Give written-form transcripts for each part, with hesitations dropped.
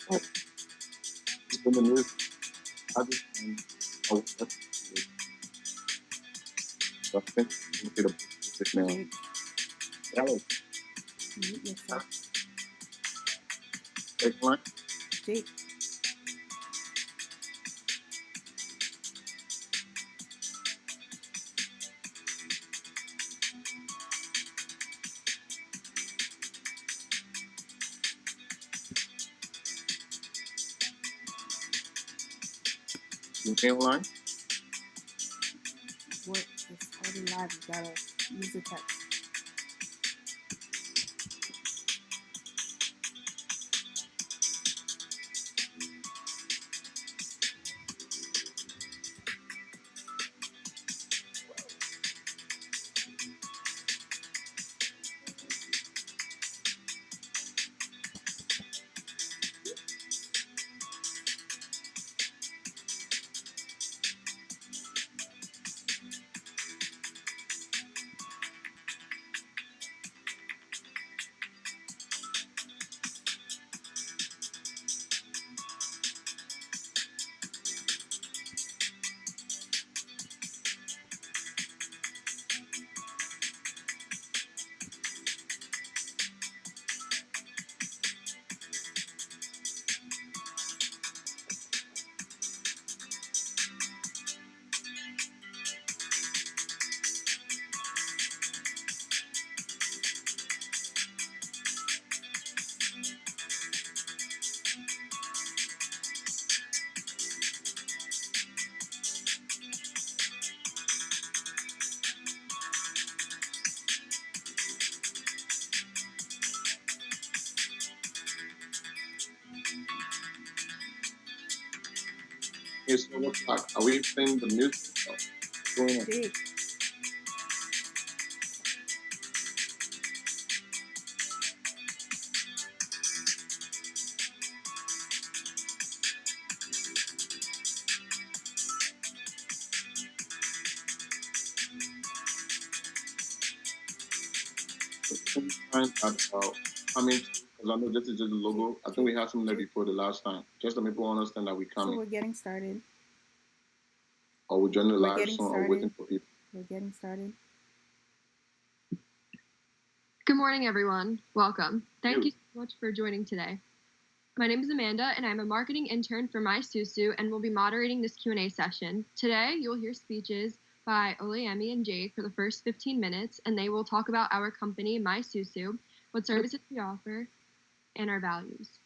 Oh, it's been the news. I just oh, that's been the music now. Jake, Hello, mute yourself. take line. Jake, You main line. what? It's already live. You gotta use the text. It's 1 o'clock. Are we playing the music? What's going on? Jake, Can you find out how many? Because I know this is just the logo. I think we had some there before the last time. Just to make people understand that we're so coming. we're getting started. Or we're joining the We're live getting song or started. waiting for people. We're getting started. Good morning, everyone. Welcome. Thank You. you so much for joining today. My name is Amanda, and I'm a marketing intern for My Susu, and will be moderating this Q&A session. Today, you'll hear speeches by Oleyemi and Jake for the first 15 minutes, and they will talk about our company, My Susu, what services we offer, and our values.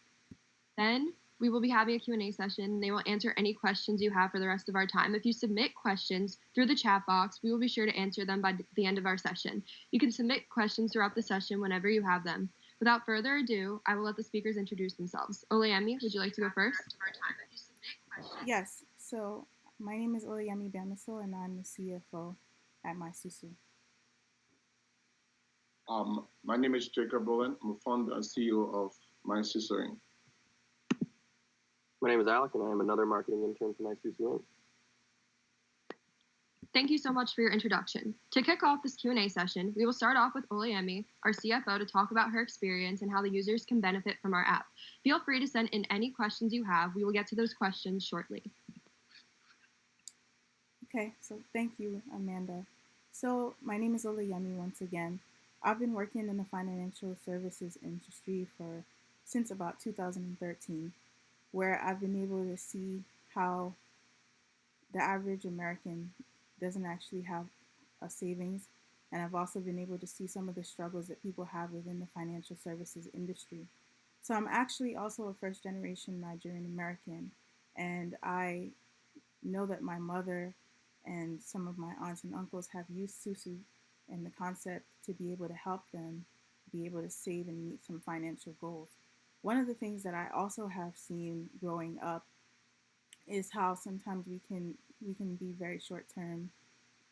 Then, we will be having a Q&A session, and they will answer any questions you have for the rest of our time. If you submit questions through the chat box, we will be sure to answer them by the end of our session. You can submit questions throughout the session whenever you have them. Without further ado, I will let the speakers introduce themselves. Oleyemi, would you like to go first? Yes, so my name is Oleyemi Bamiso, and I'm the CFO at My Susu. My name is Jacob Rowland. I'm a founder and CEO of My Susu. My name is Alec, and I am another marketing intern for My Susu. Thank you so much for your introduction. To kick off this Q&A session, we will start off with Oleyemi, our CFO, to talk about her experience and how the users can benefit from our app. Feel free to send in any questions you have. We will get to those questions shortly. Okay, so thank you, Amanda. So my name is Oleyemi once again. I've been working in the financial services industry since about 2013, where I've been able to see how the average American doesn't actually have a savings. And I've also been able to see some of the struggles that people have within the financial services industry. So I'm actually also a first generation Nigerian American, and I know that my mother and some of my aunts and uncles have used Susu and the concept to be able to help them be able to save and meet some financial goals. One of the things that I also have seen growing up is how sometimes we can be very short term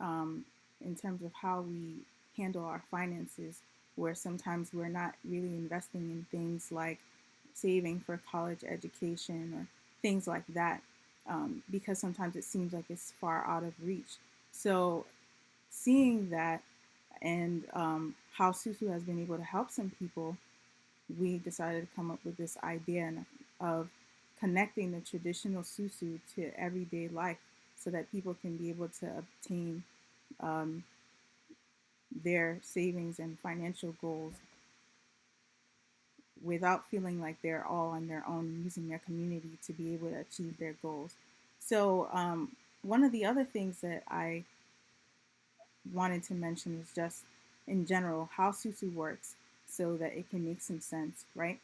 in terms of how we handle our finances, where sometimes we're not really investing in things like saving for college education or things like that, because sometimes it seems like it's far out of reach. So seeing that and how Susu has been able to help some people, we decided to come up with this idea, and of connecting the traditional Susu to everyday life so that people can be able to obtain um, their savings and financial goals without feeling like they're all on their own, using their community to be able to achieve their goals. So, one of the other things that I wanted to mention is just in general how Susu works so that it can make some sense, right?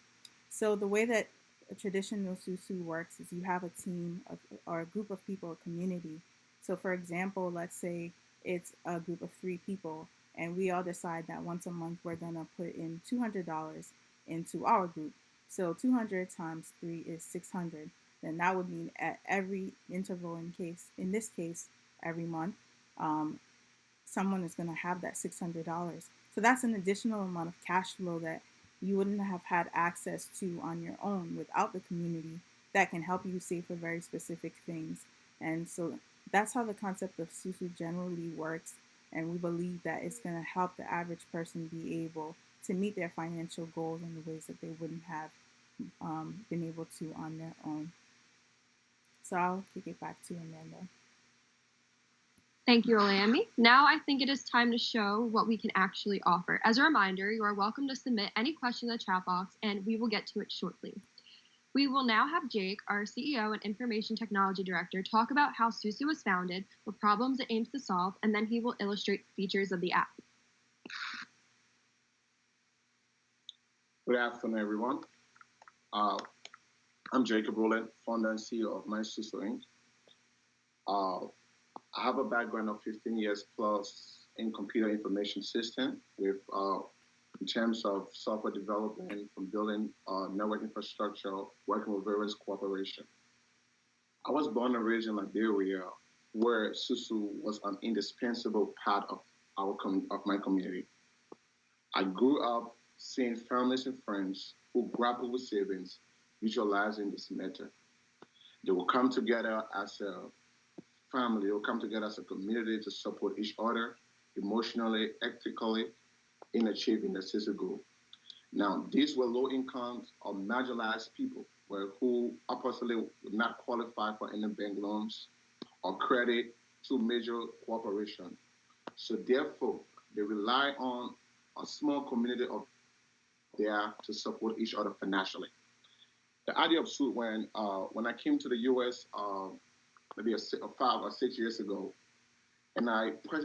So, the way that a traditional Susu works is you have a team of, or a group of people, a community. So, for example, let's say it's a group of 3 people, and we all decide that once a month we're going to put in $200 into our group. So, 200 times 3 is 600. Then that would mean at every interval, in this case, every month, um, someone is going to have that $600. So that's an additional amount of cash flow that you wouldn't have had access to on your own without the community that can help you save for very specific things. And so that's how the concept of Susu generally works. And we believe that it's going to help the average person be able to meet their financial goals in the ways that they wouldn't have been able to on their own. So I'll kick it back to Amanda. Thank you, Olayemi. Now I think it is time to show what we can actually offer. As a reminder, you are welcome to submit any question in the chat box, and we will get to it shortly. We will now have Jake, our CEO and Information Technology Director, talk about how Susu was founded, what problems it aims to solve, and then he will illustrate features of the app. Good afternoon, everyone. I'm Jacob Rowland, founder and CEO of Susu Inc. I have a background of 15 years plus in computer information system with in terms of software development, from building network infrastructure, working with various corporations. I was born and raised in Liberia, where Susu was an indispensable part of of my community. I grew up seeing families and friends who grapple with savings, visualizing this method. They will come together as a family, they will come together as a community to support each other emotionally, ethically, in achieving the Susu goal. Now, these were low income or marginalized people who obviously would not qualify for any bank loans or credit to major corporations. So therefore, they rely on a small community of there to support each other financially. The idea of Suit when I came to the U.S. Maybe 5 or 6 years ago, and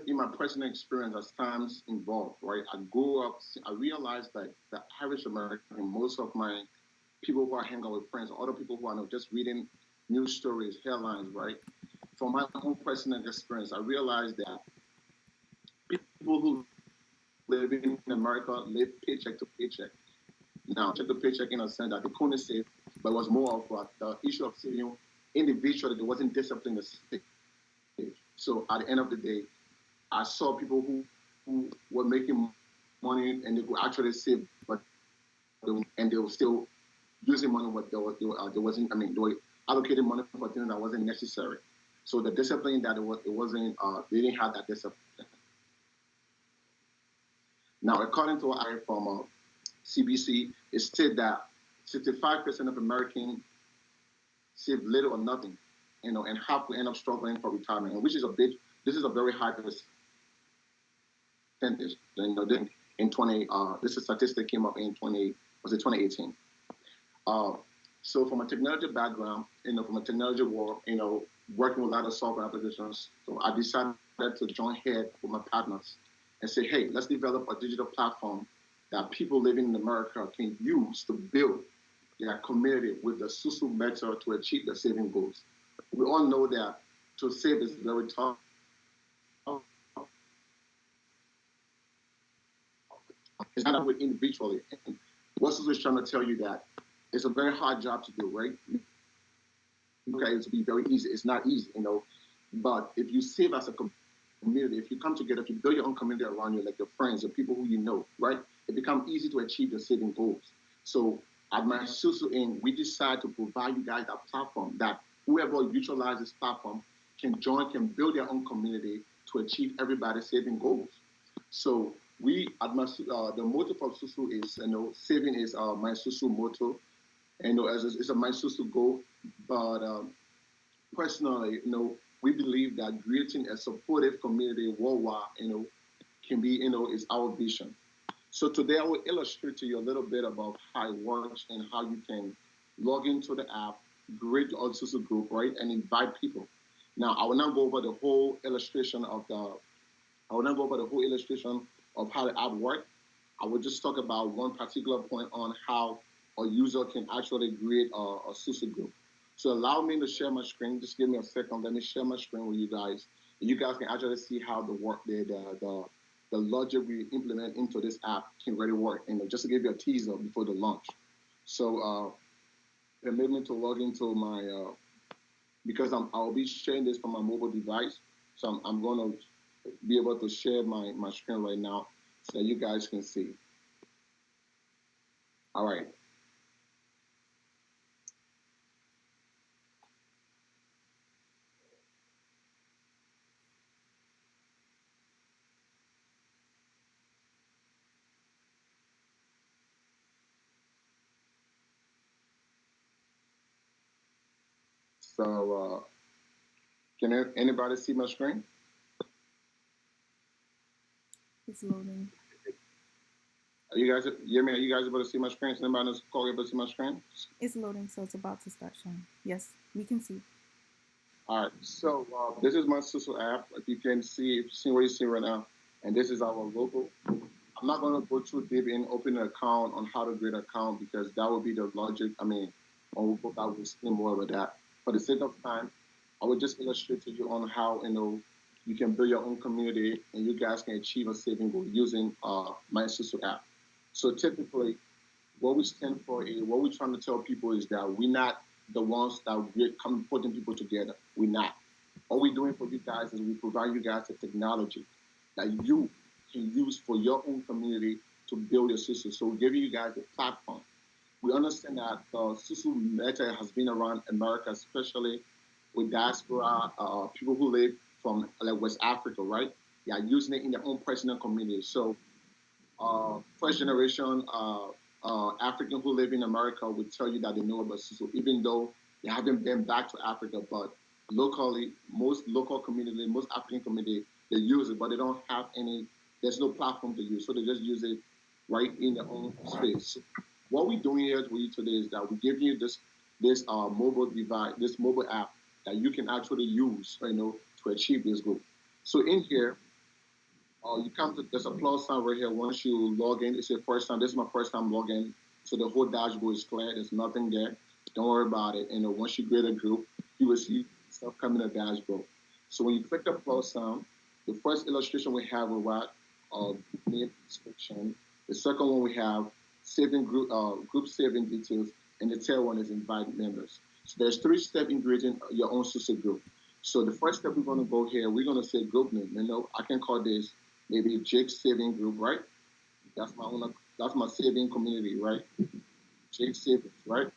in my personal experience as times involved, right, I grew up, I realized that the average American, most of my people who I hang out with friends, other people who I know, just reading news stories, headlines, right, from my own personal experience, I realized that people who live in America live paycheck to paycheck. Now, check the paycheck in a sense that they couldn't save, but it was more of the issue of saving individually. There wasn't discipline to save. So at the end of the day, I saw people who were making money and they could actually save, but they were still using money, but there wasn't. I mean, they were allocating money for things that wasn't necessary. So the discipline that it wasn't. They didn't have that discipline. Now, according to I from CBC, it stated that 65% of Americans save little or nothing, and half will end up struggling for retirement, and which is a big. This is a very high percentage. Then in 20, this is statistic came up in 2018. So from a technology background, from a technology world, working with a lot of software applications, so I decided to join head with my partners and say, hey, let's develop a digital platform that people living in America can use to build their community with the Susu method to achieve their saving goals. We all know that to save is very tough. It's not with individually. And what Susu is trying to tell you that it's a very hard job to do, right? Okay, it to be very easy. It's not easy, But if you save as a community, if you come together, if you build your own community around you, like your friends, your people who you know, right? It becomes easy to achieve your saving goals. So at my Susu Inc., we decide to provide you guys that platform that whoever utilizes this platform can join, can build their own community to achieve everybody's saving goals. So we at the motto of Susu is, saving is my Susu motto. And as it's a my sister goal, but personally, we believe that creating a supportive community worldwide, can be, is our vision. So today I will illustrate to you a little bit about how it works and how you can log into the app, create your social group, right, and invite people. Now I will not go over the whole illustration of the. I will not go over the whole illustration of how the app works. I will just talk about one particular point on how a user can actually create a Susu group. So allow me to share my screen. Just give me a second. Let me share my screen with you guys. And you guys can actually see how the logic we implement into this app can really work. And just to give you a teaser before the launch. So permit me to log into my because I'll be sharing this from my mobile device. So I'm going to be able to share my screen right now so that you guys can see. All right. So can anybody see my screen? It's loading. Are you guys, yeah, man, are you guys able to see my screen? Is anybody on this call able to see my screen? It's loading, so it's about to start showing. Yes, we can see. All right. So this is my Susu app. If you can see what you see right now, and this is our logo. I'm not going to go too deep in opening an account on how to create an account because that would be the logic. I mean, I will explain more about that. For the sake of time, I will just illustrate to you on how you can build your own community and you guys can achieve a saving goal using my Susu app. So typically, what we stand for is what we're trying to tell people is that we're not the ones that we're come putting people together. We're not. All we're doing for you guys is we provide you guys the technology that you can use for your own community to build your system. So we're giving you guys a platform. We understand that the Susu method has been around America, especially with diaspora, people who live from like West Africa, right? They are using it in their own personal community. So first generation African who live in America would tell you that they know about Susu, even though they haven't been back to Africa. But locally, most local community, most African community, they use it, but they don't have any. There's no platform to use, so they just use it right in their own space. So what we're doing here with you today is that we're giving you this mobile device, this mobile app that you can actually use, to achieve this goal. So in here, you come to there's a plus sign right here. Once you log in, it's your first time. This is my first time logging, so the whole dashboard is clear. There's nothing there. Don't worry about it. Once you create a group, you will see stuff coming in the dashboard. So when you click the plus sign, the first illustration we have is what name description. The second one we have saving group saving details, and the third one is invite members. So there's three steps in creating your own social group. So the first step we're going to go here, we're going to say group name. I can call this maybe Jake's saving group, right? That's my own. That's my saving community, right? Jake savings, right?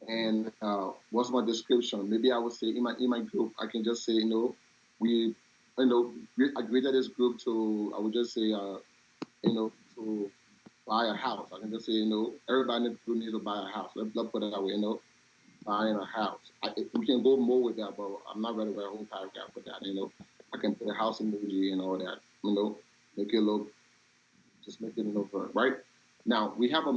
And what's my description? Maybe I would say in my group, I can just say, we, I created this group to. I would just say, to buy a house. I can just say, everybody in the group needs to buy a house. Let's put it that way, buying a house. We can go more with that, but I'm not ready to write a whole paragraph for that. I can put a house emoji and all that. Make it look, just make it look good, right? Now we have a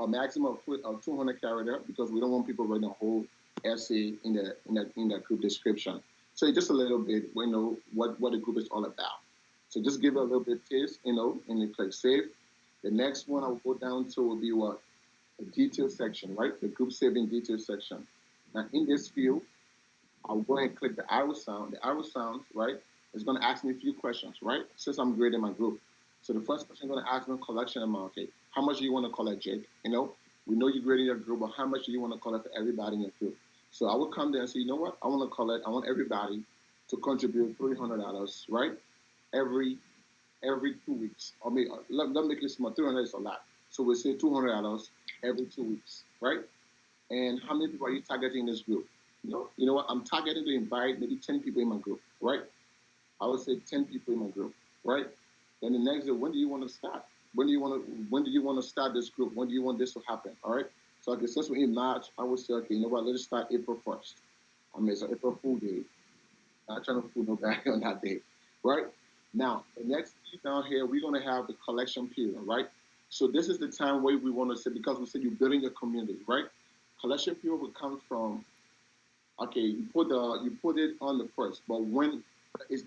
maximum of 200 character because we don't want people writing a whole essay in the group description. So just a little bit, what the group is all about. So just give it a little bit taste, and you click save. The next one I'll go down to will be what the detail section, right? The group saving detail section. Now in this field, I'll go ahead and click the arrow sound. The arrow sounds, right, is going to ask me a few questions, right? Since I'm grading my group. So the first question is going to ask me collection amount. Okay, how much do you want to collect, Jake? We know you're grading your group, but how much do you want to collect for everybody in your group? So I will come there and say, you know what? I want everybody to contribute $300, right? Every 2 weeks. I mean, let make it small. 300 is a lot. So we say $200 every 2 weeks, right? And how many people are you targeting in this group? You know what? I'm targeting to invite maybe 10 people in my group, right? I would say 10 people in my group, right? Then the next day, when do you want to start? when do you want to start this group? When do you want this to happen? All right. So okay, since we're in March, I would say, okay, you know what, let's start April 1st. I mean, it's an April Fool Day. Not trying to fool nobody on that day, right? Now, the next down here, we're gonna have the collection period, right? So this is the time where we want to say, because we said you're building a community, right? Collection period will come from, okay, you put it on the first, but when is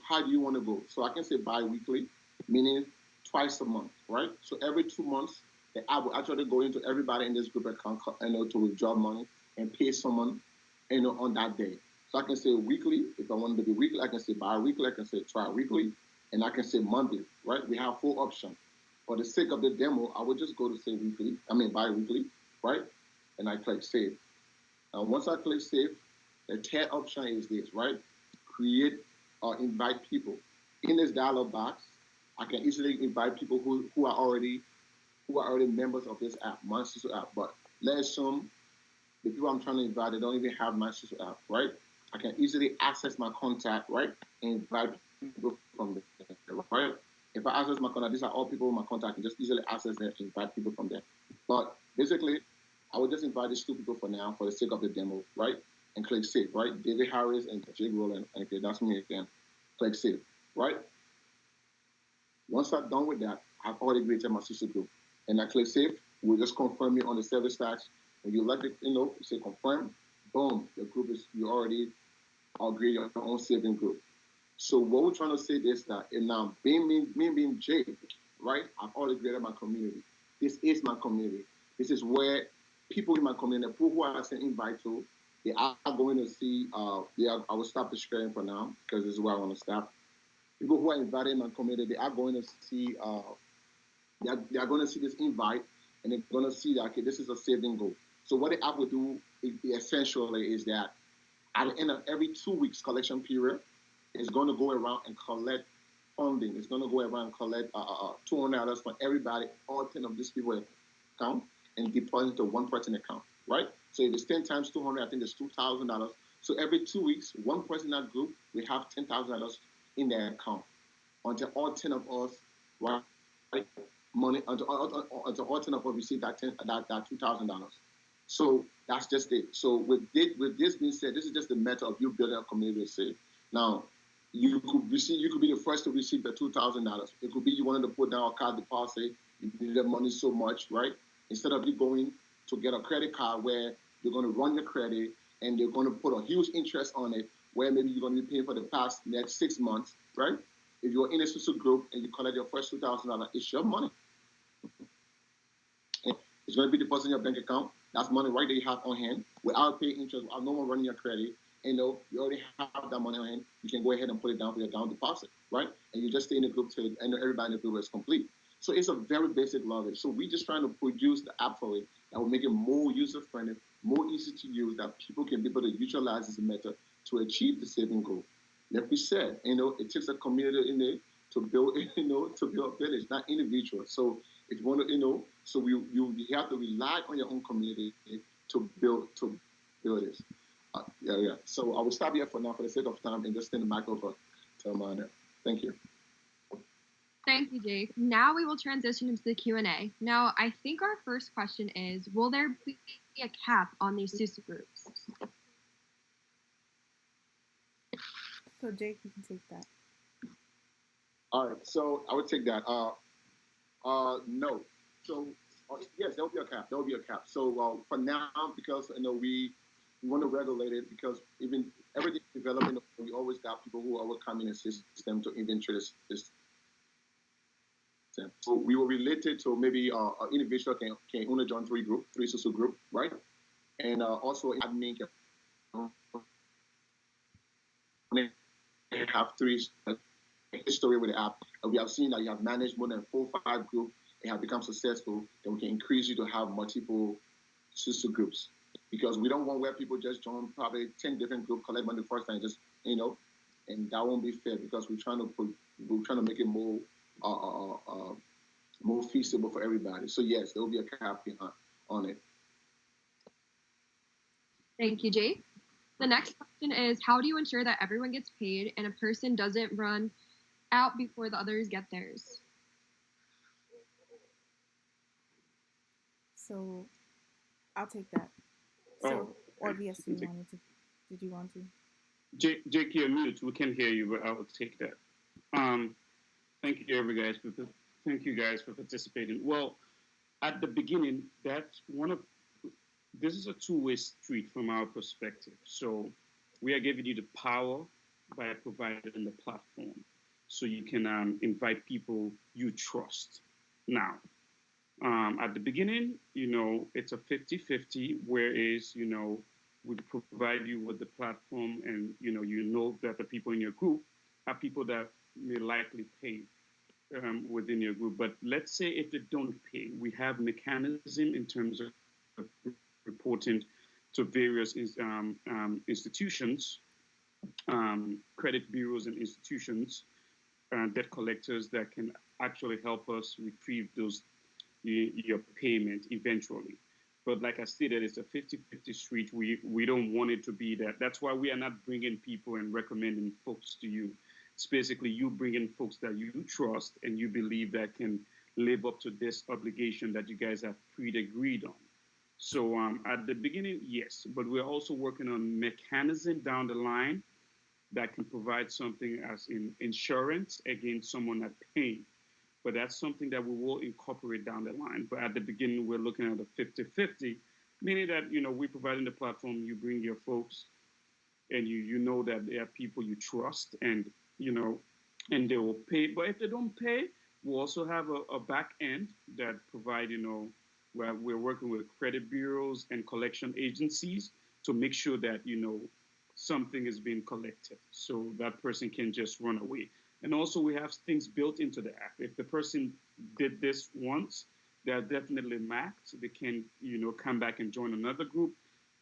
how do you want to go? So I can say bi-weekly, meaning twice a month, right? So every 2 months, the app will actually go into everybody in this group account, to withdraw money and pay someone, on that day. So I can say weekly. If I want it to be weekly, I can say bi-weekly. I can say tri-weekly, and I can say monthly, right? We have 4 options. For the sake of the demo, I would just go to say weekly. I mean bi-weekly, right? And I click save. Now, once I click save, the third option is this, right? Create or invite people. In this dialog box, I can easily invite people who are already members of this app, my Susu app. But let's assume the people I'm trying to invite, they don't even have my Susu app, right? I can easily access my contact, right? And invite people from there, right? If I access my contact, these are all people in my contact. I can just easily access them and invite people from there. But basically, I would just invite these 2 people for now for the sake of the demo, right? And click save, right? David Harris and Jake Rowland. And okay, that's me again. Click save, right? Once I'm done with that, I've already created my Susu group. And I click save. We'll just confirm it on the service tax. When you let it, you say confirm, boom, the group is, you already create your own saving group. So what we're trying to say is that, and now me being Jake, right? I've already created my community. This is my community. This is where people in my community, people who I sent invite to, they are going to see. I will stop the sharing for now because this is where I want to stop. People who are invited in my community, they are going to see. They are going to see this invite, and they're going to see that, okay, this is a saving goal. So what the app will do essentially is that at the end of every 2 weeks collection period, it's going to go around and collect funding. It's going to go around and collect $200 from everybody, all 10 of these people account, and deposit into one person account, right? So if it's 10 times 200, I think it's $2,000. So every 2 weeks, one person in that group, we have $10,000 in their account until all 10 of us, right? Money until all 10 of us receive that $2,000. So that's just it. So with this being said, this is just the method of you building a community save. Now, you could be the first to receive the $2,000. It could be you wanted to put down a card deposit, you needed money so much, right? Instead of you going to get a credit card where you're going to run your credit and you're going to put a huge interest on it, where maybe you're going to be paying for the past next 6 months, right? If you're in a social group and you collect your first $2,000, it's your money. It's going to be deposited in your bank account. That's money right there you have on hand without paying interest, without no one running your credit. And you already have that money on hand. You can go ahead and put it down for your down deposit, right? And you just stay in the group till everybody in the group is complete. So it's a very basic logic. So we're just trying to produce the app for it that will make it more user-friendly, more easy to use, that people can be able to utilize this method to achieve the saving goal. Like we said, it takes a community in there to build, to build a village, not individual. So if you want to, so you have to rely on your own community to build this. Yeah. So I will stop here for now for the sake of time and just send the mic over to Amanda. Thank you. Thank you, Jake. Now we will transition into the Q&A. Now, I think our first question is, will there be a cap on these Susu groups? So Jake, you can take that. All right, so I would take that. No. So yes, there will be a cap. There will be a cap. So for now, because we want to regulate it, because even everything developing, we always got people who are coming in the system to inventory this. So we will relate it to maybe an individual can only join three social group, right? And also admin can have three history with the app. And we have seen that you have managed more than 4 or 5 groups and have become successful, then we can increase you to have multiple sister groups. Because we don't want where people just join probably 10 different groups, collect money the first time, just, and that won't be fair, because we're trying to make it more more feasible for everybody. So yes, there will be a cap on it. Thank you, Jake. The next question is, how do you ensure that everyone gets paid and a person doesn't run out before the others get theirs? So I'll take that. Oh, So, or okay. VS, did you want to? Jake, you're mute. We can't hear you, but I will take that. Um, thank you, thank you guys for participating. Well, at the beginning, that's one of this is a two-way street from our perspective. So we are giving you the power by providing the platform, so you can invite people you trust. Now, at the beginning, it's a 50-50, whereas, we provide you with the platform and, that the people in your group are people that may likely pay within your group. But let's say if they don't pay, we have mechanism in terms of reporting to various institutions, credit bureaus and institutions, debt collectors that can actually help us retrieve your payment eventually. But like I stated, it's a 50-50 street. We don't want it to be that. That's why we are not bringing people and recommending folks to you. It's basically you bringing folks that you trust and you believe that can live up to this obligation that you guys have pre-agreed on. So at the beginning, yes, but we're also working on mechanism down the line that can provide something as in insurance against someone not paying. But that's something that we will incorporate down the line. But at the beginning, we're looking at a 50-50, meaning that, we're providing the platform, you bring your folks, and you know that they are people you trust, and, and they will pay. But if they don't pay, we'll also have a back end that provide, where we're working with credit bureaus and collection agencies to make sure that, something is being collected so that person can just run away. And also, we have things built into the app. If the person did this once, they're definitely maxed. They can, come back and join another group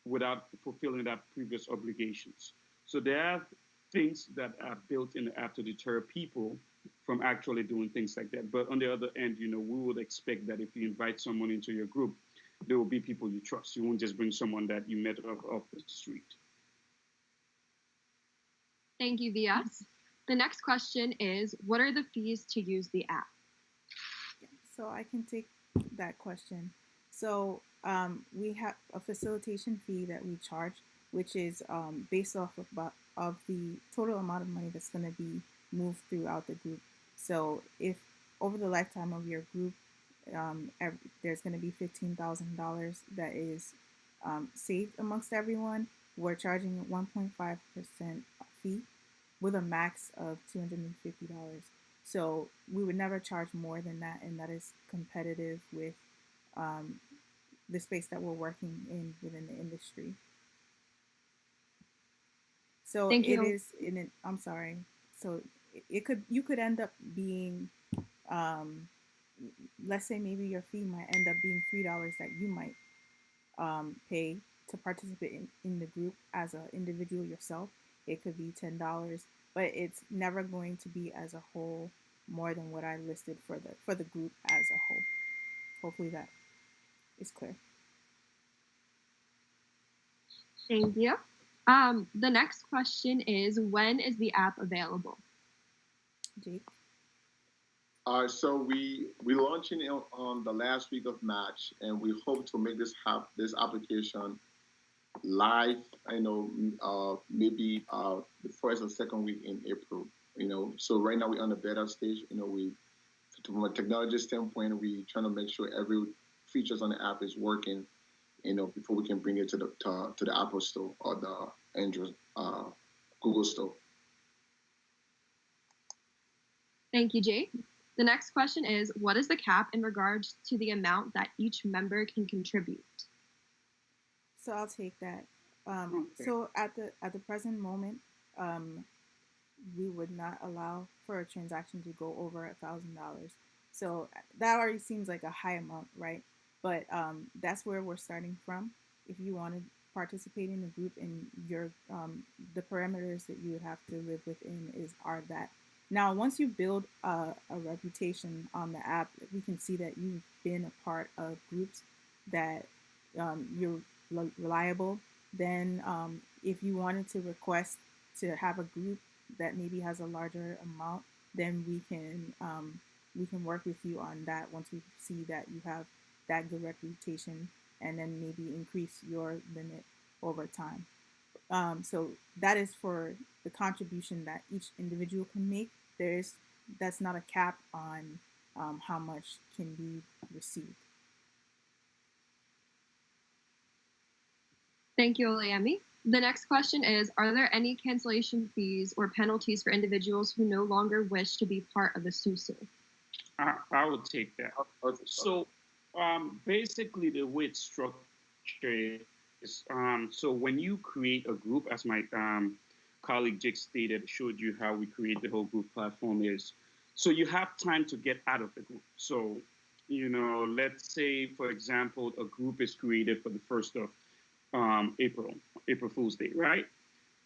without fulfilling that previous obligations. So there are things that are built in the app to deter people from actually doing things like that. But on the other end, we would expect that if you invite someone into your group, there will be people you trust. You won't just bring someone that you met off the street. Thank you, VS. The next question is, what are the fees to use the app? So I can take that question. So we have a facilitation fee that we charge, which is based off of the total amount of money that's going to be moved throughout the group. So if over the lifetime of your group, there's going to be $15,000 that is saved amongst everyone, we're charging a 1.5% fee with a max of $250. So we would never charge more than that, and that is competitive with the space that we're working in within the industry. So Thank you. it is in it. I'm sorry. So you could end up being, let's say maybe your fee might end up being $3 that you might pay to participate in the group as an individual yourself. It could be $10, but it's never going to be as a whole more than what I listed for the group as a whole. Hopefully that is clear. Thank you. The next question is, when is the app available? Jake? So we launching it on the last week of March, and we hope to make this application live. Maybe the first or second week in April. So right now we're on the beta stage. From a technology standpoint, we trying to make sure every features on the app is working. Before we can bring it to the Apple Store or the Android Google Store. Thank you, Jake. The next question is, what is the cap in regards to the amount that each member can contribute? So I'll take that. Okay. So at the present moment, we would not allow for a transaction to go over $1,000. So that already seems like a high amount, right? But that's where we're starting from. If you want to participate in the group, and your the parameters that you would have to live within are that. Now, once you build a reputation on the app, we can see that you've been a part of groups that you're reliable. Then, if you wanted to request to have a group that maybe has a larger amount, then we can work with you on that once we see that you have that good reputation and then maybe increase your limit over time. So that is for the contribution that each individual can make. There's That's not a cap on how much can be received. Thank you, Olayemi. The next question is, are there any cancellation fees or penalties for individuals who no longer wish to be part of the SUSU? I will take that. So basically, the way it's structured is so when you create a group, as my colleague Jake stated, showed you how we create the whole group platform is. So you have time to get out of the group. So, let's say, for example, a group is created for the 1st of April Fool's Day, right?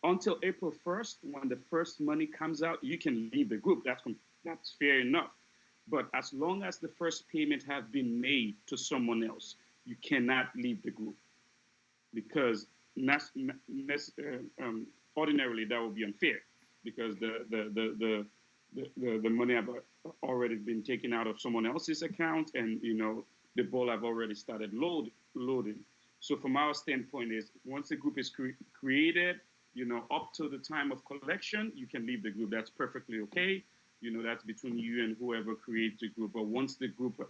Until April 1st, when the first money comes out, you can leave the group. That's fair enough. But as long as the first payment has been made to someone else, you cannot leave the group because ordinarily that would be unfair because the money have already been taken out of someone else's account, and the ball have already started loading. So from our standpoint is once the group is created, up to the time of collection, you can leave the group. That's perfectly okay. That's between you and whoever creates the group. But once the group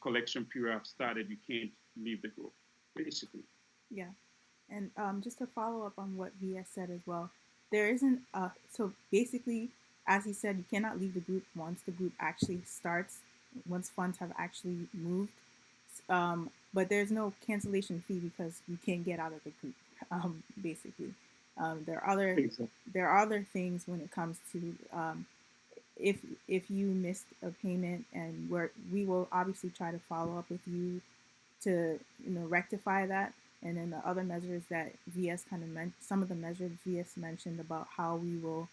collection period have started, you can't leave the group, basically. Yeah. And just to follow up on what VS said as well, there isn't, so basically, as he said, you cannot leave the group once the group actually starts, once funds have actually moved. But there's no cancellation fee because you can't get out of the group, basically. There are other things when it comes to if you missed a payment, and we will obviously try to follow up with you to rectify that. And then the other measures that VS kind of mentioned, some of the measures VS mentioned about how we will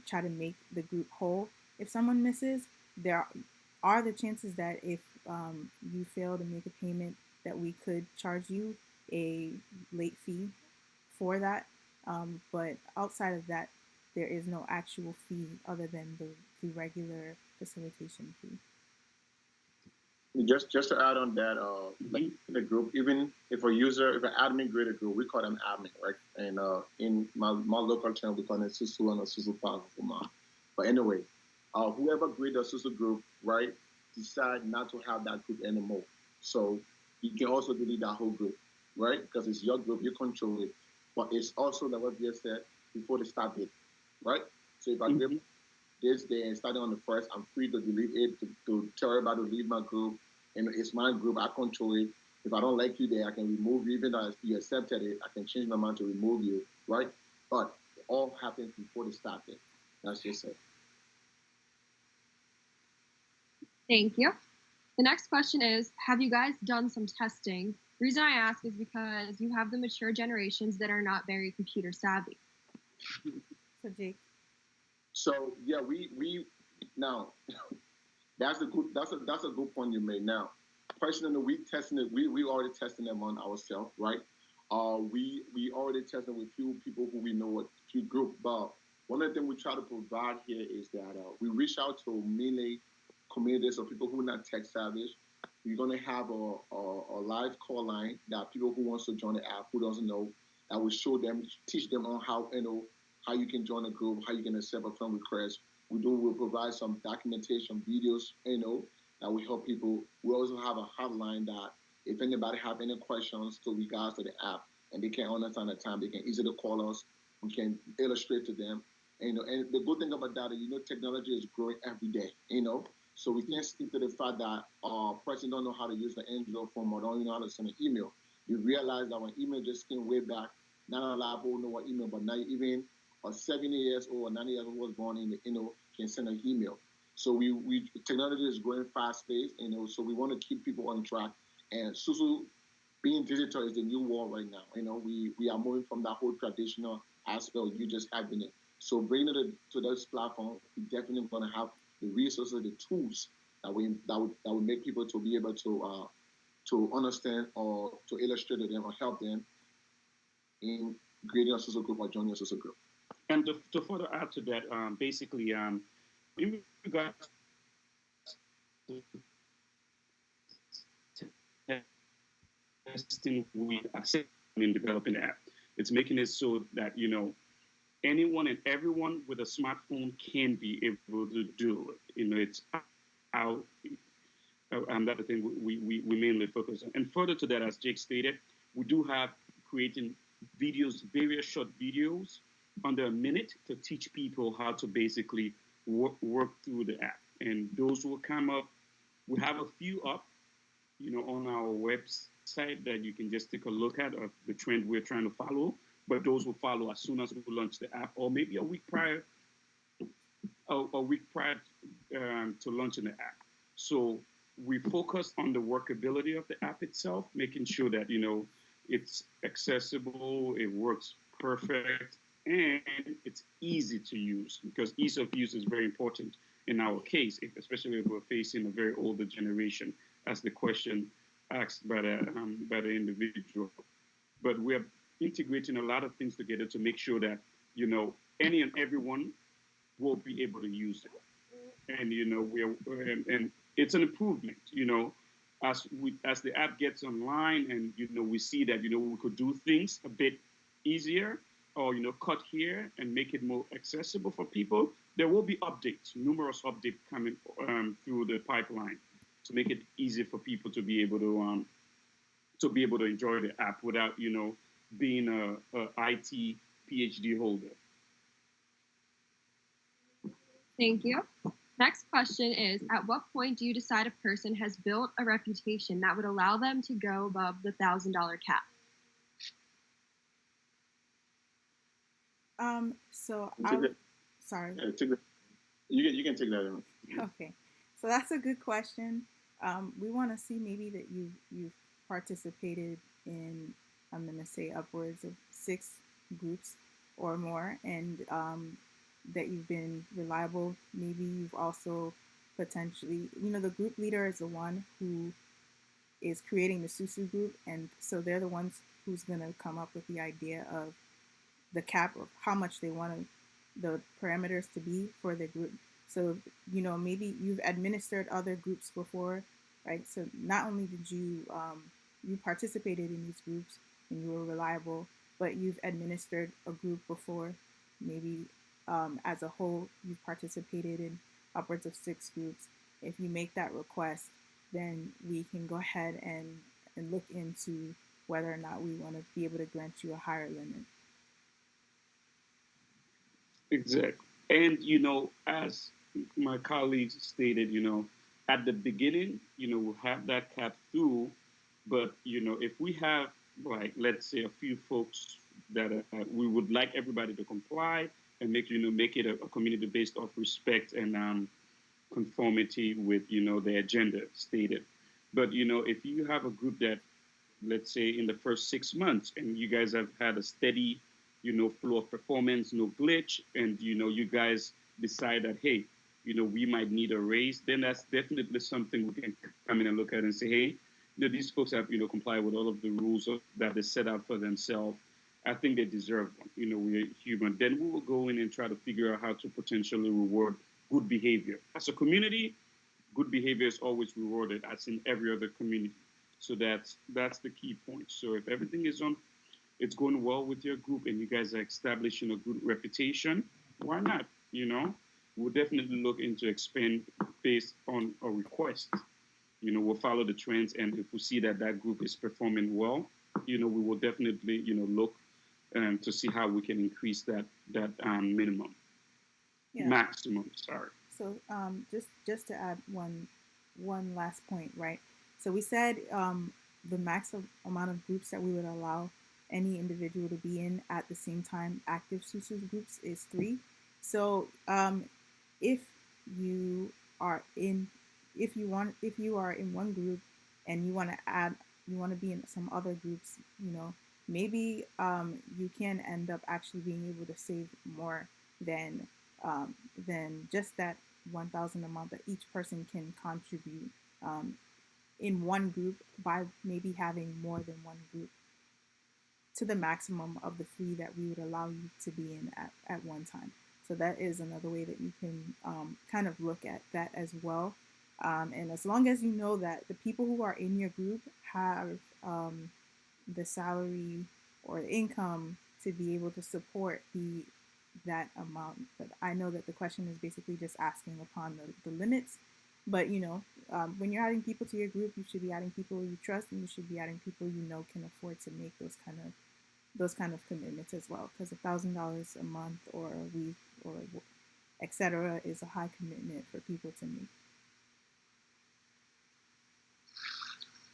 try to make the group whole. If someone misses, there are the chances that if you fail to make a payment, that we could charge you a late fee for that. But outside of that, there is no actual fee other than the regular facilitation fee. Just to add on that, like in the group, even if if an admin create a group, we call them admin, right? And in my local channel, we call them Susu and a Susu Paguma. But anyway, whoever create a Susu group, right, decide not to have that group anymore. So you can also delete that whole group, right? Because it's your group, you control it. But it's also like what Bia said before the start date, right? So if I give this day and starting on the 1st, I'm free to delete it, to tell everybody to leave my group. And it's my group, I control it. If I don't like you there, I can remove you. Even though you accepted it, I can change my mind to remove you, right? But it all happens before the start date. That's just it. Thank you. The next question is, have you guys done some testing? The reason I ask is because you have the mature generations that are not very computer savvy. So Jake. So yeah, we now that's a good point you made. Now, personally, we testing it. We already testing them on ourselves, right? We already testing with few people who we know, what few group. But one of the things we try to provide here is that we reach out to mainly communities of people who are not tech savvy. We're gonna have a live call line that people who wants to join the app who doesn't know, that will show them, teach them on how how you can join a group, how you can accept a friend request. We'll provide some documentation videos, that will help people. We also have a hotline that if anybody have any questions to regards to the app and they can't understand the time, they can easily call us. We can illustrate to them. And the good thing about that is, technology is growing every day, So we can't stick to the fact that a person don't know how to use the Android phone or don't even know how to send an email. You realize that when email just came way back, not a lot of people know what email, but now even a 70 years old or 90 years old was born in can send an email. So we technology is growing fast paced, so we want to keep people on track. And Susu being digital is the new world right now. We are moving from that whole traditional aspect of you just having it. So bringing it to this platform, we definitely going to have the resources, the tools that will make people to be able to understand or to illustrate to them or help them in creating a social group or joining a social group. And to further add to that, basically, in regards to investing with access in developing the app. It's making it so that anyone and everyone with a smartphone can be able to do it. It's how that's the thing we mainly focus on. And further to that, as Jake stated, we do have creating videos, various short videos under a minute to teach people how to basically work through the app. And those will come up. We have a few up, on our website that you can just take a look at of the trend we're trying to follow. But those will follow as soon as we launch the app, or maybe a week prior to launching the app. So we focus on the workability of the app itself, making sure that it's accessible, it works perfect, and it's easy to use, because ease of use is very important in our case, especially if we're facing a very older generation, as the question asked by the individual. But we're integrating a lot of things together to make sure that any and everyone will be able to use it. And and it's an improvement. As the app gets online, and we see that we could do things a bit easier, or cut here and make it more accessible for people. There will be updates, numerous updates coming through the pipeline to make it easy for people to be able to enjoy the app without being a IT PhD holder. Thank you. Next question is, at what point do you decide a person has built a reputation that would allow them to go above the $1,000 cap? So sorry. You can take that in. Okay, so that's a good question. We want to see maybe that you've participated in, I'm going to say, upwards of 6 groups or more, and that you've been reliable. Maybe you've also potentially, the group leader is the one who is creating the Susu group, and so they're the ones who's going to come up with the idea of the cap of how much they want the parameters to be for the group. So, maybe you've administered other groups before, right? So not only did you participated in these groups and you were reliable, but you've administered a group before. Maybe as a whole, you've participated in upwards of 6 groups. If you make that request, then we can go ahead and look into whether or not we want to be able to grant you a higher limit. Exactly. And, as my colleagues stated, at the beginning, we'll have that cap through. But, if we have, like, let's say a few folks that we would like everybody to comply and make it a community based off respect and conformity with, the agenda stated. But, if you have a group that, let's say in the first 6 months, and you guys have had a steady flow of performance, no glitch, and you guys decide that, hey, we might need a raise, then that's definitely something we can come in and look at and say, hey, these folks have complied with all of the rules that they set out for themselves. I think they deserve one. We're human. Then we will go in and try to figure out how to potentially reward good behavior. As a community, good behavior is always rewarded, as in every other community. So that's the key point. So if everything is it's going well with your group and you guys are establishing a good reputation, why not? We'll definitely look into expand based on a request. We'll follow the trends, and if we see that group is performing well, we will definitely, look to see how we can increase that minimum, maximum. Sorry. So just to add one last point, right? So we said the amount of groups that we would allow any individual to be in at the same time, active Susu groups, is 3. So if you are in one group and you want to be in some other groups, maybe you can end up actually being able to save more than just that 1,000 a month that each person can contribute in one group, by maybe having more than one group to the maximum of the fee that we would allow you to be in at one time. So that is another way that you can kind of look at that as well. And as long as you know that the people who are in your group have the salary or the income to be able to support that amount. But I know that the question is basically just asking upon the limits. But when you're adding people to your group, you should be adding people you trust, and you should be adding people you know can afford to make those kind of commitments as well. Because $1,000 a month or a week or etc. is a high commitment for people to make.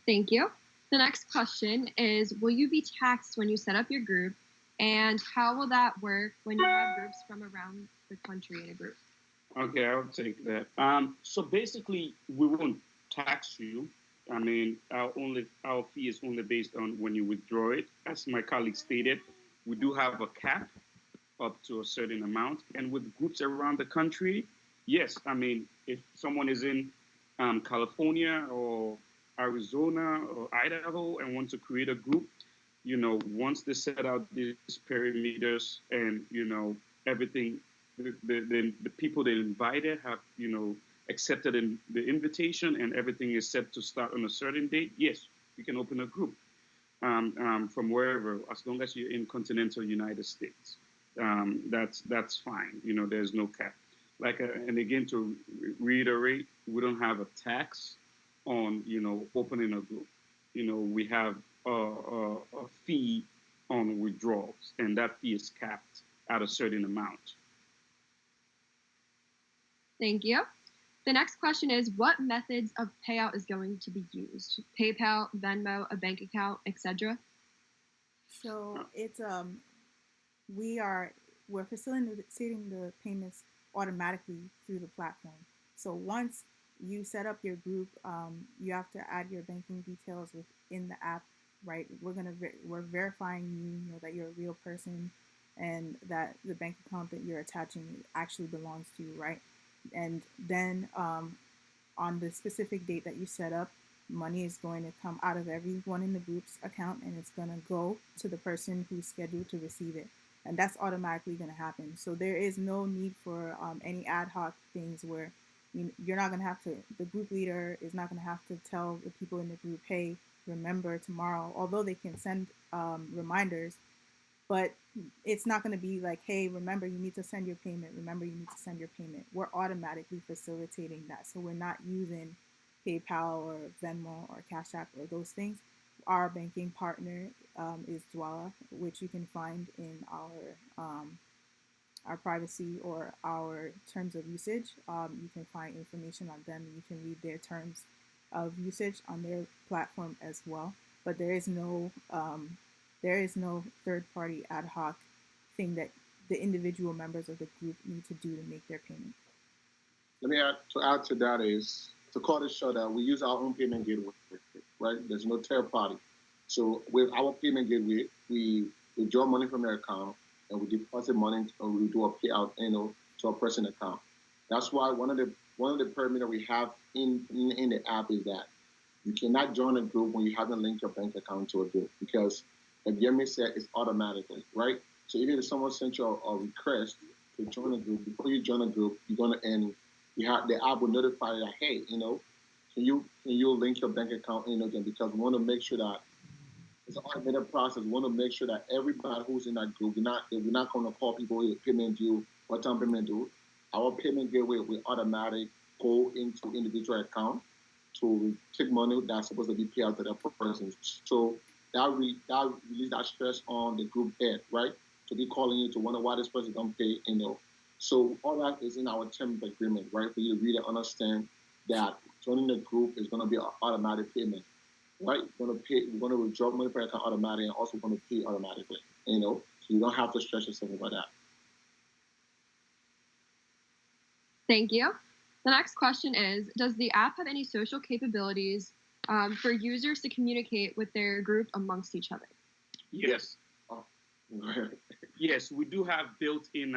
Thank you. The next question is, will you be taxed when you set up your group? And how will that work when you have groups from around the country in a group? Okay, I'll take that. So basically, we won't tax you. I mean, our fee is only based on when you withdraw it. As my colleague stated, we do have a cap up to a certain amount, and with groups around the country, yes. I mean, if someone is in California or Arizona or Idaho and wants to create a group, once they set out these perimeters and everything, the people they invited have accepted the invitation and everything is set to start on a certain date, yes, we can open a group from wherever, as long as you're in continental United States. That's fine. There's no cap. And again, to reiterate, we don't have a tax on opening a group. We have a fee on withdrawals, and that fee is capped at a certain amount. Thank you. The next question is, what methods of payout is going to be used? PayPal, Venmo, a bank account, etc. So it's we're facilitating the payments automatically through the platform. So once you set up your group, you have to add your banking details within the app, right? We're verifying that you're a real person and that the bank account that you're attaching actually belongs to you, right? And then on the specific date that you set up, money is going to come out of everyone in the group's account and it's going to go to the person who's scheduled to receive it. And that's automatically going to happen. So there is no need for any ad hoc things where you're not going to have to, the group leader is not going to have to tell the people in the group, hey, remember tomorrow, although they can send reminders. But it's not going to be like, hey, remember, you need to send your payment. Remember, you need to send your payment. We're automatically facilitating that. So we're not using PayPal or Venmo or Cash App or those things. Our banking partner is Dwala, which you can find in our privacy or our terms of usage. You can find information on them. You can read their terms of usage on their platform as well. But there is no third-party ad hoc thing that the individual members of the group need to do to make their payment. Let me add to that is to call this show that we use our own payment gateway, right? There's no third party. So with our payment gateway, we withdraw money from their account and we deposit money and we do a payout, to a person's account. That's why one of the parameters we have in the app is that you cannot join a group when you haven't linked your bank account to a group, because like Yemi said, it's automatically, right? So even if someone sent you a request to join a group, before you join a group, the app will notify you that, hey, can you link your bank account, again, because we want to make sure that it's an automated process. We want to make sure that everybody who's in that group, we're not going to call people with payment due, what time payment due. Our payment gateway will automatically go into individual account to take money that's supposed to be paid out to that person. So that release that stress on the group head, right? To be calling you to wonder why this person don't pay, So all that is in our terms of agreement, right? For you to really understand that joining the group is going to be an automatic payment, right? We're going to withdraw money from your account automatically and also going to pay automatically, So you don't have to stress yourself about that. Thank you. The next question is, does the app have any social capabilities for users to communicate with their group amongst each other? Yes. Yes, we do have built-in.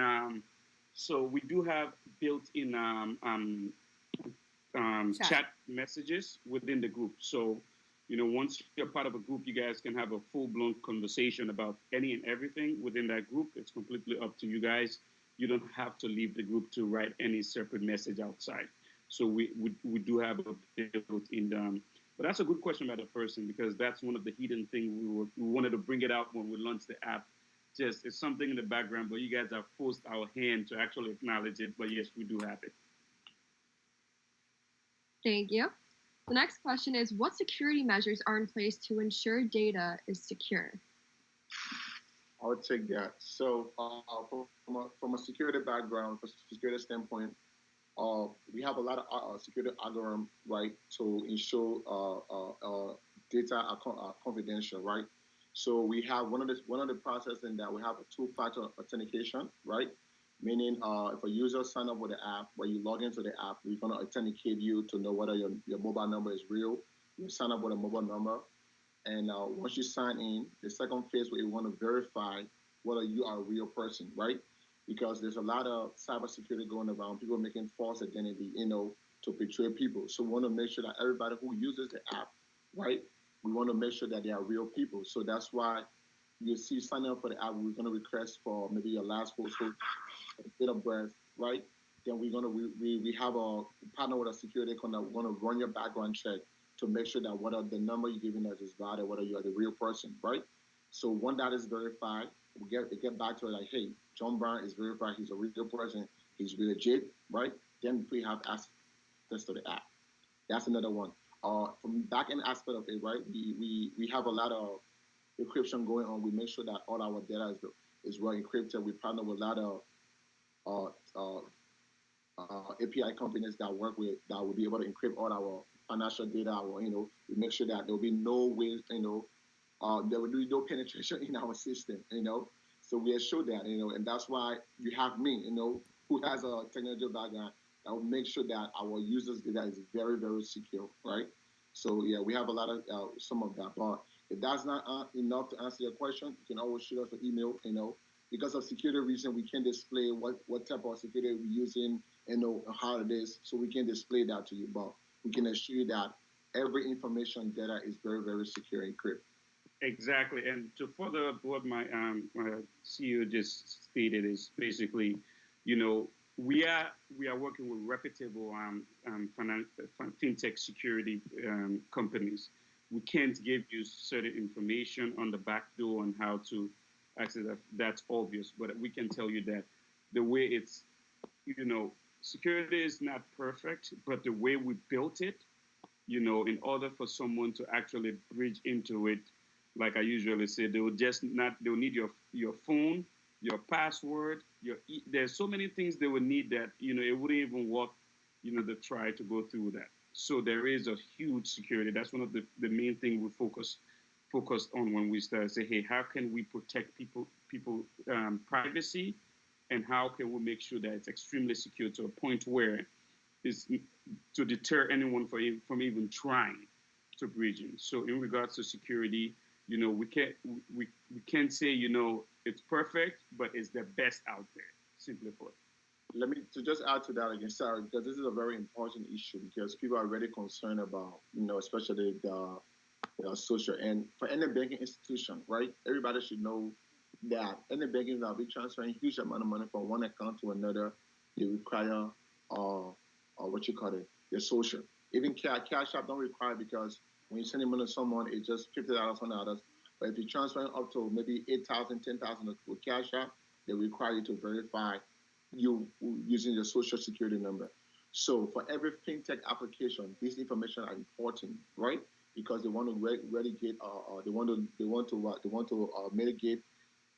Chat messages within the group. So, once you're part of a group, you guys can have a full-blown conversation about any and everything within that group. It's completely up to you guys. You don't have to leave the group to write any separate message outside. So we do have a built in. But that's a good question about the person because that's one of the hidden things we wanted to bring it out when we launched the app. Just it's something in the background, but you guys have forced our hand to actually acknowledge it. But yes, we do have it. Thank you. The next question is, what security measures are in place to ensure data is secure? I would take that. So, from a security background, from a security standpoint, we have a lot of security algorithm, right, to ensure data are confidential, right? So we have one of the process in that we have a two-factor authentication, right? Meaning, if a user sign up with the app, when you log into the app, we're gonna authenticate you to know whether your mobile number is real. You sign up with a mobile number, and once you sign in, the second phase where you want to verify whether you are a real person, right? Because there's a lot of cybersecurity going around, people making false identity, to betray people. So we want to make sure that everybody who uses the app, right, we want to make sure that they are real people. So that's why you see signing up for the app, we're going to request for maybe your last photo, date of birth, right? Then we're gonna we have a partner with a security company. We're gonna run your background check to make sure that whether the number you're giving us is valid, whether you are the real person, right? So when that is verified, we get back to it like, hey, John Brown is verified. He's a real person. He's legit, right? Then we have access to the app. That's another one. From back end aspect of it, right? We have a lot of encryption going on. We make sure that all our data is well encrypted. We partner with a lot of uh, uh, API companies that work with that will be able to encrypt all our financial data. Or, we make sure that there will be no ways, there will be no penetration in our system. So we assure that, and that's why you have me, who has a technology background that will make sure that our users' data is very, very secure, right? So yeah, we have a lot of some of that, but if that's not enough to answer your question, you can always shoot us an email. Because of security reason, we can display what type of security we're using, how it is, so we can display that to you. But we can assure you that every information data is very, very secure and encrypted. Exactly, and to further what my CEO just stated is basically, we are working with reputable fintech security companies. We can't give you certain information on the back door on how to access that. That's obvious, but we can tell you that the way it's, security is not perfect, but the way we built it, in order for someone to actually bridge into it, like I usually say, they'll need your phone, your password, there's so many things they will need that, it wouldn't even work, to try to go through that. So there is a huge security. That's one of the main things we focused on when we started. Say, hey, how can we protect people privacy, and how can we make sure that it's extremely secure to a point where it's to deter anyone from even trying to bridge in. So in regards to security, we can't say it's perfect, but it's the best out there. Simply put. Let me to just add to that again, sorry, because this is a very important issue because people are really concerned about, especially the social and for any banking institution, right? Everybody should know that any banking that will be transferring huge amount of money from one account to another, they require what you call it, your social. Even cash app don't require because when you send money to someone, it's just $50 on others. But if you're transferring up to maybe 8,000, 10,000 with cash app, they require you to verify you using your social security number. So for every fintech application, this information are important, right? Because they want to relegate, they want to mitigate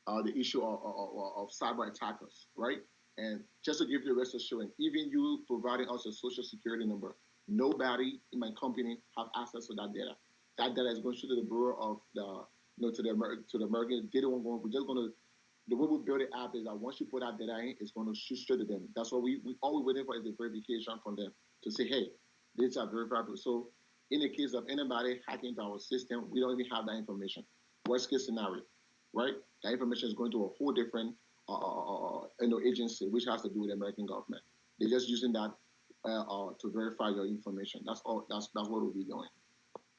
the issue of cyber attackers, right? And just to give you the rest assurance, even you providing us a social security number, nobody in my company have access to that data. That data is going to the bureau of to the American. They don't want. We're just going to. The way we build the app is that once you put that data in, it's going to shoot straight to them. That's what we all we're waiting for is the verification from them to say, hey, these are verified. So in the case of anybody hacking into our system, we don't even have that information. Worst case scenario, right? That information is going to a whole different agency, which has to do with the American government. They're just using that to verify your information. That's all. That's what we'll be doing.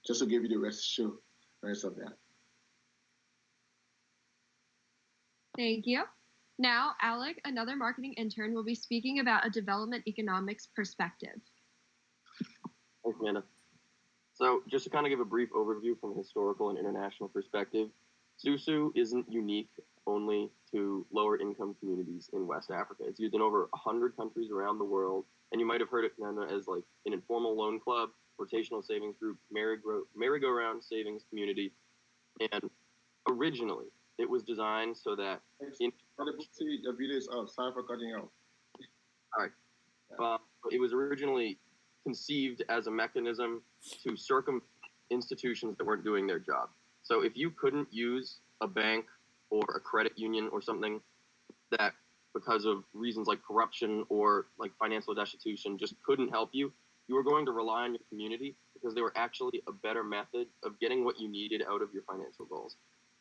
Just to give you the rest of that. Thank you. Now, Alec, another marketing intern, will be speaking about a development economics perspective. Thanks, Amanda. So just to kind of give a brief overview from a historical and international perspective, Susu isn't unique only to lower income communities in West Africa. It's used in over 100 countries around the world, and you might have heard it as like an informal loan club, rotational savings group, merry-go-round savings community, and originally it was designed so that the video is up. Sorry for cutting out. All right. It was originally conceived as a mechanism to circumvent institutions that weren't doing their job. So if you couldn't use a bank or a credit union or something that, because of reasons like corruption or like financial destitution, just couldn't help you, you were going to rely on your community because they were actually a better method of getting what you needed out of your financial goals.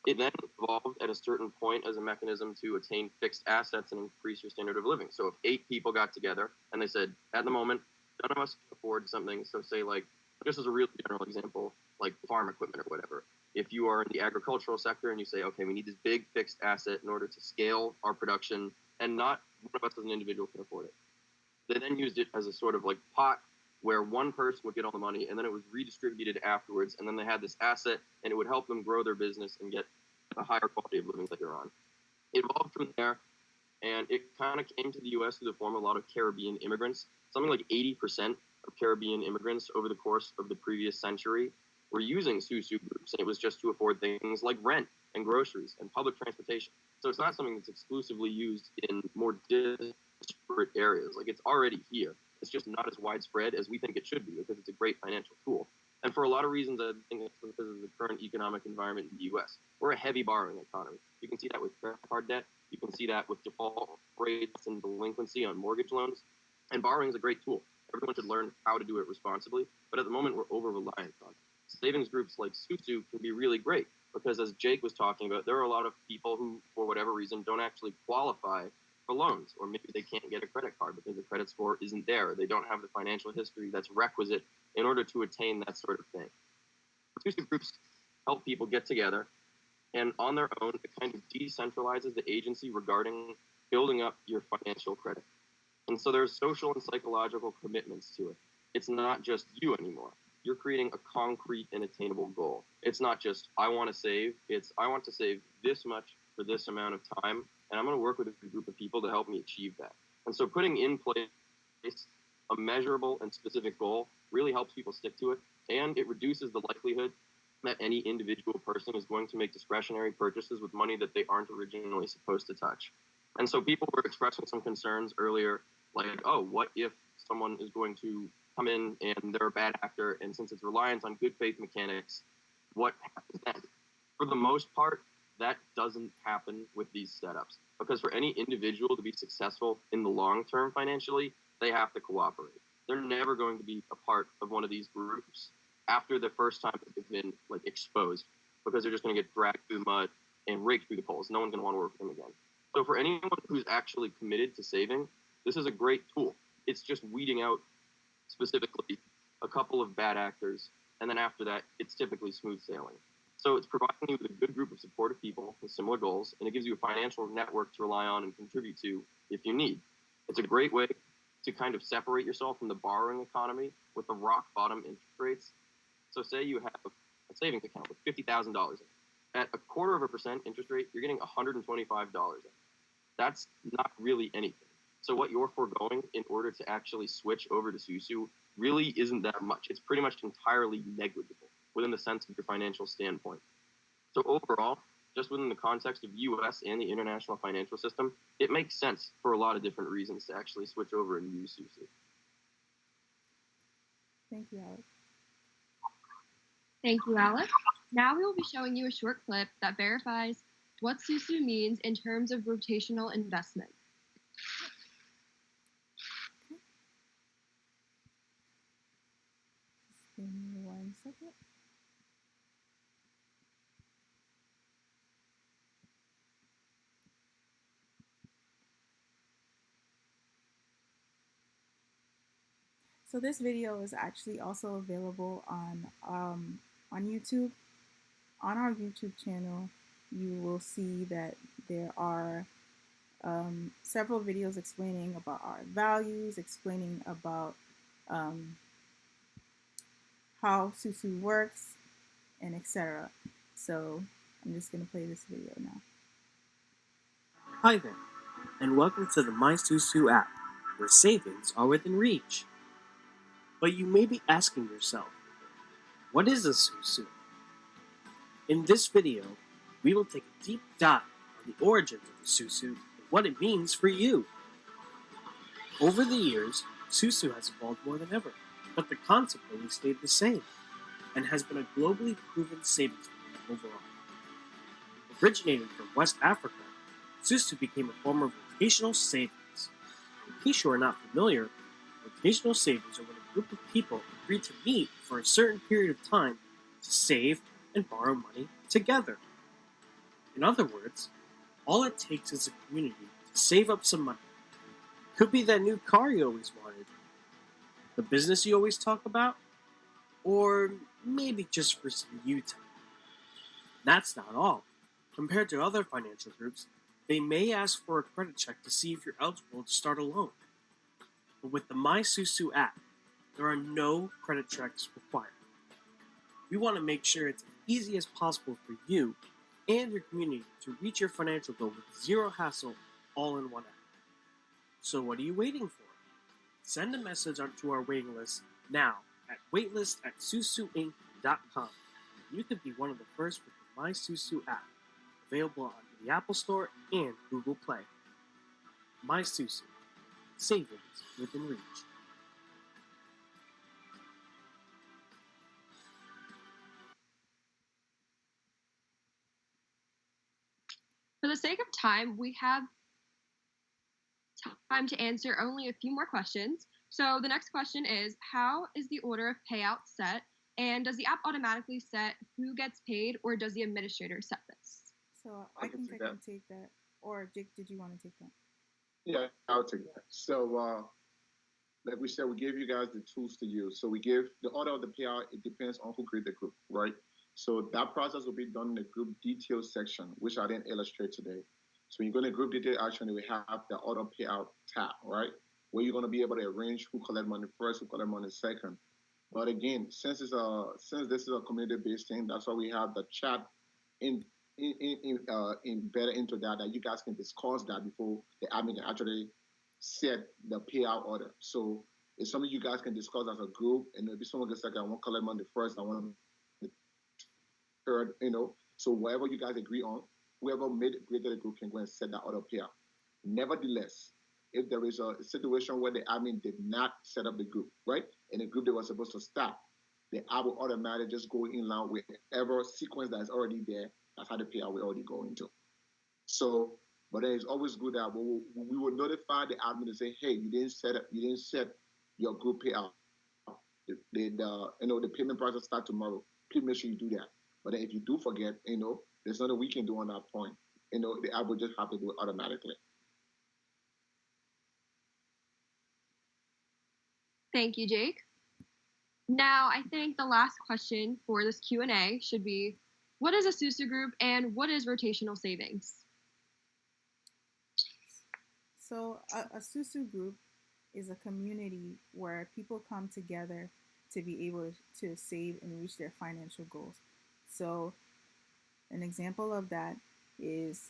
It then evolved at a certain point as a mechanism to attain fixed assets and increase your standard of living. So if 8 people got together and they said, at the moment, none of us can afford something, so say like, just as a real general example, like farm equipment or whatever. If you are in the agricultural sector and you say, okay, we need this big fixed asset in order to scale our production, and not one of us as an individual can afford it. They then used it as a sort of like pot where one person would get all the money and then it was redistributed afterwards, and then they had this asset and it would help them grow their business and get a higher quality of living later on. It evolved from there, and it kind of came to the U.S. through the form of a lot of Caribbean immigrants. Something like 80% of Caribbean immigrants over the course of the previous century were using Susu groups, and it was just to afford things like rent and groceries and public transportation. So it's not something that's exclusively used in more disparate areas. Like, it's already here. It's just not as widespread as we think it should be because it's a great financial tool. And for a lot of reasons, I think it's because of the current economic environment in the U.S. We're a heavy borrowing economy. You can see that with credit card debt. You can see that with default rates and delinquency on mortgage loans. And borrowing is a great tool. Everyone should learn how to do it responsibly. But at the moment, we're over-reliant on it. Savings groups like Susu can be really great because, as Jake was talking about, there are a lot of people who, for whatever reason, don't actually qualify for loans, or maybe they can't get a credit card because the credit score isn't there. They don't have the financial history that's requisite in order to attain that sort of thing. Susu groups help people get together, and on their own, it kind of decentralizes the agency regarding building up your financial credit. And so there's social and psychological commitments to it. It's not just you anymore. You're creating a concrete and attainable goal. It's not just, I want to save. It's, I want to save this much for this amount of time, and I'm going to work with a group of people to help me achieve that. And so putting in place a measurable and specific goal really helps people stick to it, and it reduces the likelihood that any individual person is going to make discretionary purchases with money that they aren't originally supposed to touch. And so people were expressing some concerns earlier, like, oh, what if someone is going to come in and they're a bad actor, and since it's reliant on good faith mechanics, what happens then? For the most part, that doesn't happen with these setups, because for any individual to be successful in the long term financially, they have to cooperate. They're never going to be a part of one of these groups after the first time that they've been like exposed, because they're just going to get dragged through the mud and raked through the coals. No one's going to want to work with them again. So for anyone who's actually committed to saving, this is a great tool. It's just weeding out specifically a couple of bad actors, and then after that, it's typically smooth sailing. So it's providing you with a good group of supportive people with similar goals, and it gives you a financial network to rely on and contribute to if you need. It's a great way to kind of separate yourself from the borrowing economy with the rock bottom interest rates. So say you have a savings account with $50,000 in it. At 0.25% interest rate, you're getting $125 in. That's not really anything. So what you're foregoing in order to actually switch over to Susu really isn't that much. It's pretty much entirely negligible within the sense of your financial standpoint. So overall, just within the context of U.S. and the international financial system, it makes sense for a lot of different reasons to actually switch over and use Susu. Thank you, Alex. Thank you, Alex. Now we will be showing you a short clip that verifies what Susu means in terms of rotational investment. Just give me 1 second. So this video is actually also available on YouTube. On our YouTube channel, you will see that there are several videos explaining about our values, explaining about how Susu works, and etc. So I'm just going to play this video now. Hi there, and welcome to the My Susu app, where savings are within reach. But you may be asking yourself, what is a Susu? In this video, we will take a deep dive on the origins of the Susu and what it means for you. Over the years, Susu has evolved more than ever, but the concept only stayed the same, and has been a globally proven savings method overall. Originating from West Africa, Susu became a form of rotational savings. In case you are not familiar, rotational savings are when a group of people agree to meet for a certain period of time to save and borrow money together. In other words, all it takes is a community to save up some money. Could be that new car you always wanted, the business you always talk about, or maybe just for some you time. That's not all. Compared to other financial groups, they may ask for a credit check to see if you're eligible to start a loan. But with the MySusu app, there are no credit checks required. We want to make sure it's as easy as possible for you and your community to reach your financial goal with zero hassle, all in one app. So what are you waiting for? Send a message to our waiting list now at waitlist@susuinc.com. You could be one of the first with the MySusu app, available on the Apple Store and Google Play. MySusu, savings within reach. For the sake of time, we have time to answer only a few more questions. So the next question is, how is the order of payout set? And does the app automatically set who gets paid, or does the administrator set this? So I can take that. Or Jake, did you want to take that? Yeah, I'll take that. So, like we said, we gave you guys the tools to use. So we give the order of the payout. It depends on who created the group, right? So that process will be done in the group details section, which I didn't illustrate today. So when you go to group detail action, we have the auto payout tab, right? Where you're going to be able to arrange who collect money first, who collect money second. But again, since this is a community-based thing, that's why we have the chat embedded into that you guys can discuss that before the admin can actually set the payout order. So it's something you guys can discuss as a group, and maybe someone gets like, I want to collect money first, I want the third, So whatever you guys agree on, whoever created the group can go and set that order payout. Nevertheless, if there is a situation where the admin did not set up the group, right, and the group they were supposed to start, the app will automatically just go in line with whatever sequence that is already there. That's how the payout will already go into. So, but then it's always good that we will notify the admin and say, hey, you didn't set your group payout. The payment process start tomorrow. Please make sure you do that. But then if you do forget, there's nothing we can do on that point. The app will just have to do it automatically. Thank you, Jake. Now, I think the last question for this Q&A should be, what is a Susu group and what is rotational savings? So a Susu group is a community where people come together to be able to save and reach their financial goals. So an example of that is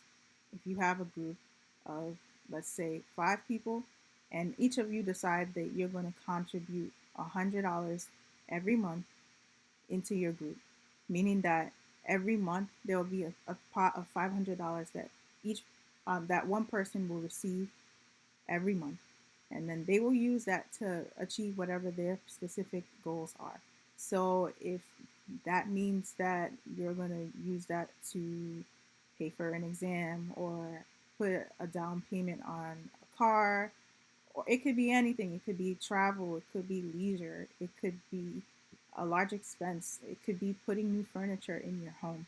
if you have a group of, let's say, 5 people, and each of you decide that you're going to contribute $100 every month into your group, meaning that every month there will be a pot of $500 that that one person will receive every month, and then they will use that to achieve whatever their specific goals are. So if that means that you're going to use that to pay for an exam or put a down payment on a car, or it could be anything. It could be travel, it could be leisure, it could be a large expense, it could be putting new furniture in your home.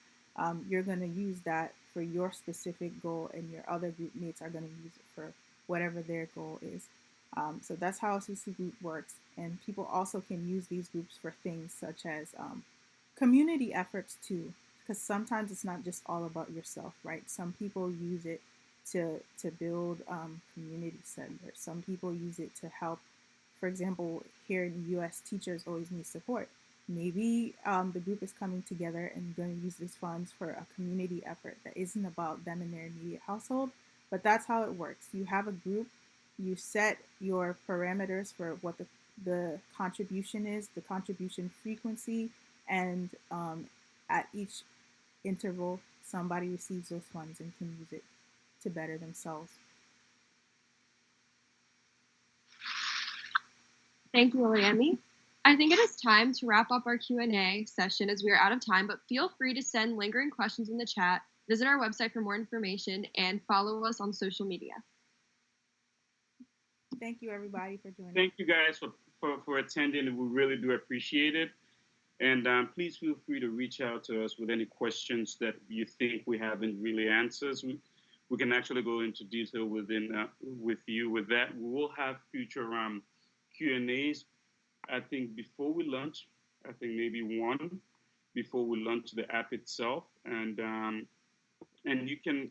You're going to use that for your specific goal, and your other group mates are going to use it for whatever their goal is. So that's how a Susu group works. And people also can use these groups for things such as community efforts too, because sometimes it's not just all about yourself, right? Some people use it to build community centers. Some people use it to help. For example, here in the U.S., teachers always need support. maybe the group is coming together and going to use these funds for a community effort that isn't about them and their immediate household. But that's how it works. You have a group, you set your parameters for what the contribution is, the contribution frequency, and at each interval, somebody receives those funds and can use it to better themselves. Thank you, Oliemi. I think it is time to wrap up our Q&A session as we are out of time, but feel free to send lingering questions in the chat, visit our website for more information, and follow us on social media. Thank you, everybody, for joining. Thank you guys for attending. We really do appreciate it. And please feel free to reach out to us with any questions that you think we haven't really answered. We can actually go into detail with you with that. We will have future Q&As, I think, before we launch. I think maybe one before we launch the app itself. And you can,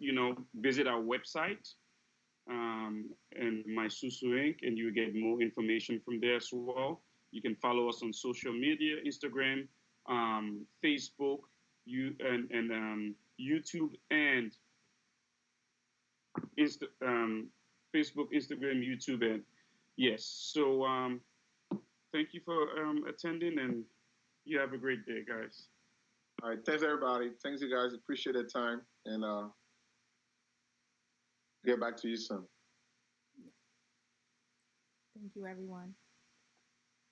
visit our website, and My Susu Inc., and you get more information from there as well. You can follow us on social media, Instagram, Facebook, YouTube, and Facebook, Instagram, YouTube, and yes. So thank you for attending, and you have a great day, guys. All right, thanks everybody. Thanks you guys. Appreciate the time, and get back to you soon. Thank you, everyone.